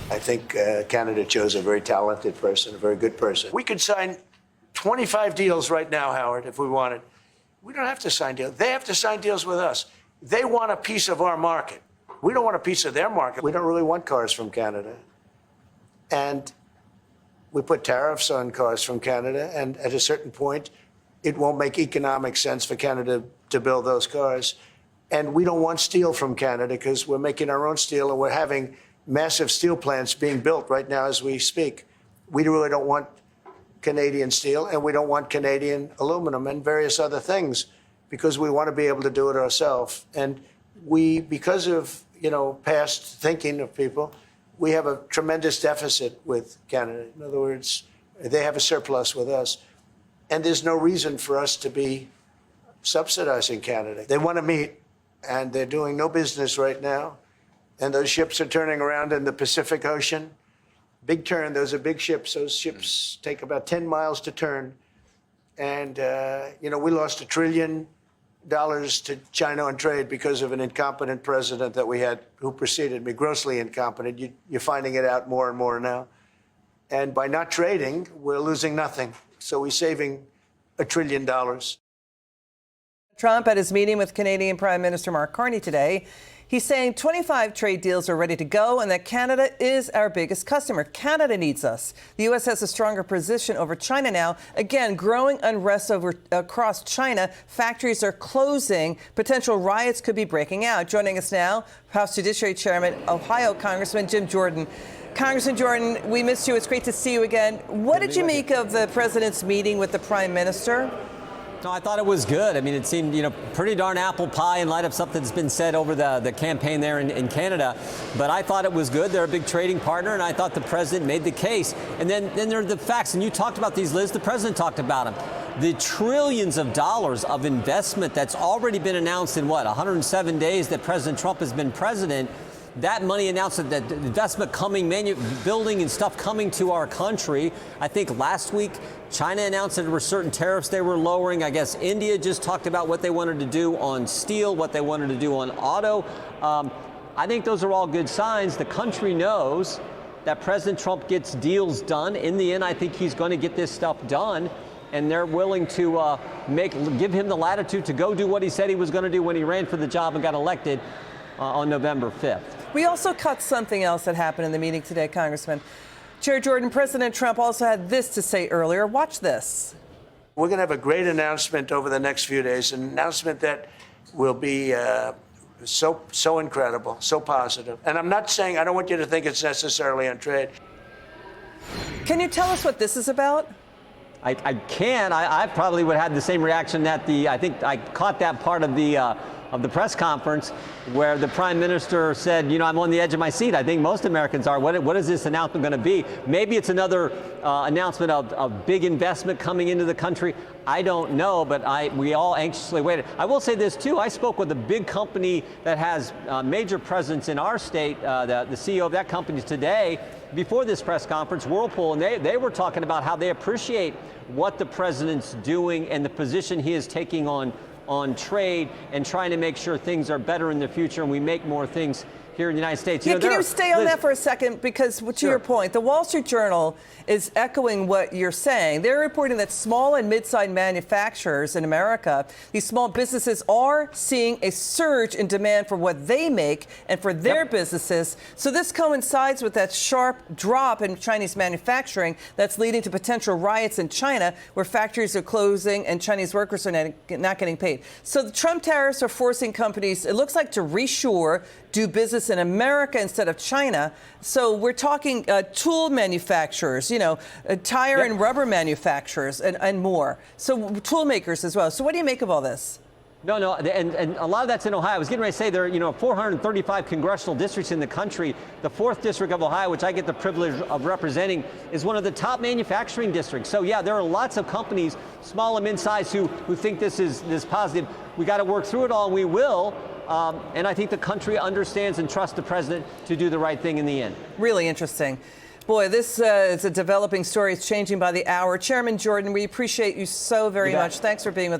I think Canada chose a very talented person, a very good person. We could sign 25 deals right now, Howard, if we wanted. We don't have to sign deals. They have to sign deals with us. They want a piece of our market. We don't want a piece of their market. We don't really want cars from Canada. And we put tariffs on cars from Canada, and at a certain point, it won't make economic sense for Canada to build those cars. And we don't want steel from Canada because we're making our own steel, and we're having massive steel plants being built right now as we speak. We really don't want Canadian steel, and we don't want Canadian aluminum and various other things because we want to be able to do it ourselves. And we, because of, past thinking of people, we have a tremendous deficit with Canada. In other words, they have a surplus with us. And there's no reason for us to be subsidizing Canada. They want to meet, and they're doing no business right now. And those ships are turning around in the Pacific Ocean. Big turn. Those are big ships. Those ships take about 10 miles to turn. And, we lost $1 trillion to China on trade because of an incompetent president that we had who preceded me, grossly incompetent. You're finding it out more and more now. And by not trading, we're losing nothing. So we're saving $1 trillion. Trump at his meeting with Canadian Prime Minister Mark Carney today. He's saying 25 trade deals are ready to go and that Canada is our biggest customer. Canada needs us. The U.S. has a stronger position over China now. Again, growing unrest across China. Factories are closing. Potential riots could be breaking out. Joining us now, House Judiciary Chairman, Ohio Congressman Jim Jordan. Congressman Jordan, we missed you. It's great to see you again. What did you make of the president's meeting with the prime minister? No, I thought it was good. I mean, it seemed, pretty darn apple pie in light of something that's been said over the campaign there in Canada. But I thought it was good. They're a big trading partner, and I thought the president made the case. And then there are the facts, and you talked about these, Liz. The president talked about them. The trillions of dollars of investment that's already been announced in, 107 days that President Trump has been president. That money announced that the investment coming, building and stuff coming to our country. I think last week, China announced that there were certain tariffs they were lowering. I guess India just talked about what they wanted to do on steel, what they wanted to do on auto. I think those are all good signs. The country knows that President Trump gets deals done. In the end, I think he's going to get this stuff done. And they're willing to give him the latitude to go do what he said he was going to do when he ran for the job and got elected on November 5th. We also caught something else that happened in the meeting today, Congressman. Chair Jordan, President Trump also had this to say earlier. Watch this. We're going to have a great announcement over the next few days, an announcement that will be so incredible, so positive. And I'm not saying, I don't want you to think it's necessarily on trade. Can you tell us what this is about? I can. I probably would have had the same reaction that I think I caught that part of the press conference where the prime minister said, I'm on the edge of my seat. I think most Americans are. What is this announcement going to be? Maybe it's another announcement of big investment coming into the country. I don't know, but we all anxiously waited. I will say this, too. I spoke with a big company that has major presence in our state, the CEO of that company today, before this press conference, Whirlpool, and they were talking about how they appreciate what the president's doing and the position he is taking on trade and trying to make sure things are better in the future and we make more things here in the United States. Can you stay on that for a second? Because to your point, the Wall Street Journal is echoing what you're saying. They're reporting that small and mid-sized manufacturers in America, these small businesses are seeing a surge in demand for what they make and for their businesses. So this coincides with that sharp drop in Chinese manufacturing that's leading to potential riots in China where factories are closing and Chinese workers are not getting paid. So the Trump tariffs are forcing companies, it looks like, to reshore, do business in America instead of China. So we're talking tool manufacturers, tire and rubber manufacturers and more. So tool makers as well. So what do you make of all this? No, and a lot of that's in Ohio. I was getting ready to say there are, 435 congressional districts in the country. The 4th District of Ohio, which I get the privilege of representing, is one of the top manufacturing districts. So, yeah, there are lots of companies, small and mid-sized, who think this is positive. We got to work through it all, and we will. And I think the country understands and trusts the president to do the right thing in the end. Really interesting. Boy, this is a developing story. It's changing by the hour. Chairman Jordan, we appreciate you so very much. Thanks for being with us.